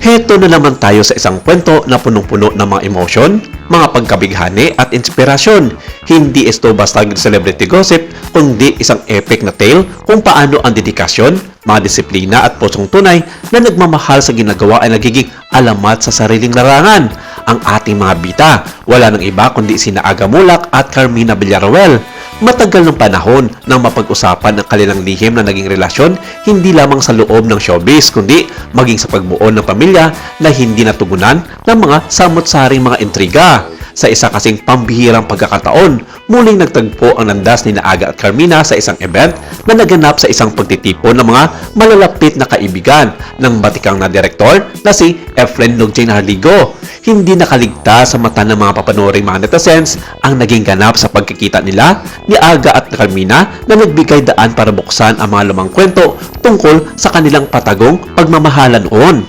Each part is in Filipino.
Heto na naman tayo sa isang kwento na punong-puno ng mga emosyon, mga pagkabighani at inspirasyon. Hindi ito basta celebrity gossip, kundi isang epic na tale kung paano ang dedikasyon, mga disiplina at pusong tunay na nagmamahal sa ginagawa ay nagiging alamat sa sariling larangan. Ang ating mga bita, wala nang iba kundi sina Aga Mulak at Carmina Villaruel. Matagal ng panahon nang mapag-usapan ang kanilang lihim na naging relasyon hindi lamang sa loob ng showbiz kundi maging sa pagbuo ng pamilya na hindi natugunan ng mga samot-saring mga intriga. Sa isa kasing pambihirang pagkakataon, muling nagtagpo ang landas ni Aga at Carmina sa isang event na naganap sa isang pagtitipon ng mga malalapit na kaibigan ng batikang na direktor na si Efren Logjay Harligo. Hindi nakaligtas sa mata ng mga papanuring mga netizens ang naging ganap sa pagkikita nila ni Aga at Carmina na nagbigay daan para buksan ang mga lumang kwento tungkol sa kanilang patagong pagmamahalan noon.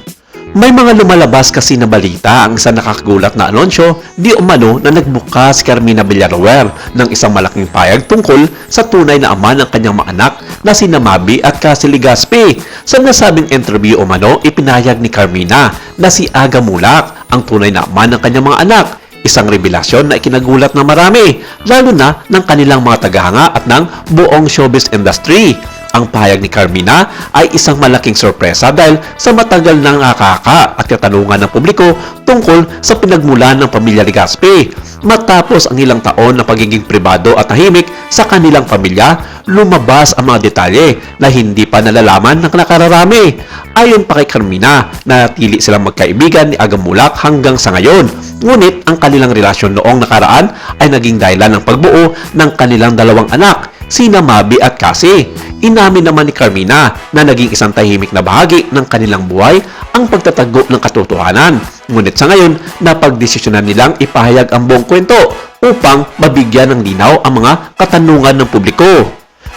May mga lumalabas kasi na balita ang isang nakakagulat na anunsyo di umano na nagbuka si Carmina Villaruel ng isang malaking payag tungkol sa tunay na ama ng kanyang mga anak na sina Mabi at Cassie Legaspi. Sa nasabing interview umano, ipinahayag ni Carmina na si Aga Mulak ang tunay na ama ng kanyang mga anak. Isang revelasyon na ikinagulat ng marami, lalo na ng kanilang mga tagahanga at ng buong showbiz industry. Ang pahayag ni Carmina ay isang malaking sorpresa dahil sa matagal nang nakaka at katanungan ng publiko tungkol sa pinagmulan ng pamilya Legaspi. Matapos ang ilang taon na pagiging pribado at tahimik sa kanilang pamilya, lumabas ang mga detalye na hindi pa nalalaman ng nakararami. Ayon pa kay Carmina, natili silang magkaibigan ni Aga Mulak hanggang sa ngayon. Ngunit ang kanilang relasyon noong nakaraan ay naging dahilan ng pagbuo ng kanilang dalawang anak, sina Mabi at Cassie. Inamin naman ni Carmina na naging isang tahimik na bahagi ng kanilang buhay ang pagtatago ng katotohanan. Ngunit sa ngayon, napagdesisyonan nilang ipahayag ang buong kwento upang mabigyan ng linaw ang mga katanungan ng publiko.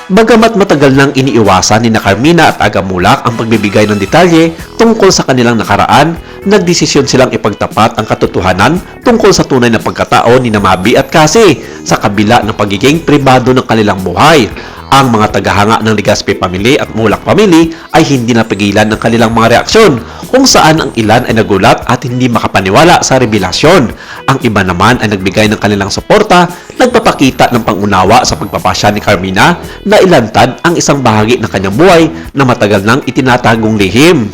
Bagamat matagal nang iniiwasan ni Carmina at Aga Mulak ang pagbibigay ng detalye tungkol sa kanilang nakaraan, nagdesisyon silang ipagtapat ang katotohanan tungkol sa tunay na pagkatao ni Mabi at Cassie sa kabila ng pagiging pribado ng kanilang buhay. Ang mga tagahanga ng Legaspi family at Mulak family ay hindi napigilan ng kanilang mga reaksyon kung saan ang ilan ay nagulat at hindi makapaniwala sa revelasyon. Ang iba naman ay nagbigay ng kanilang suporta, nagpapakita ng pangunawa sa pagpapasya ni Carmina na ilantad ang isang bahagi ng kanyang buhay na matagal nang itinatagong lihim.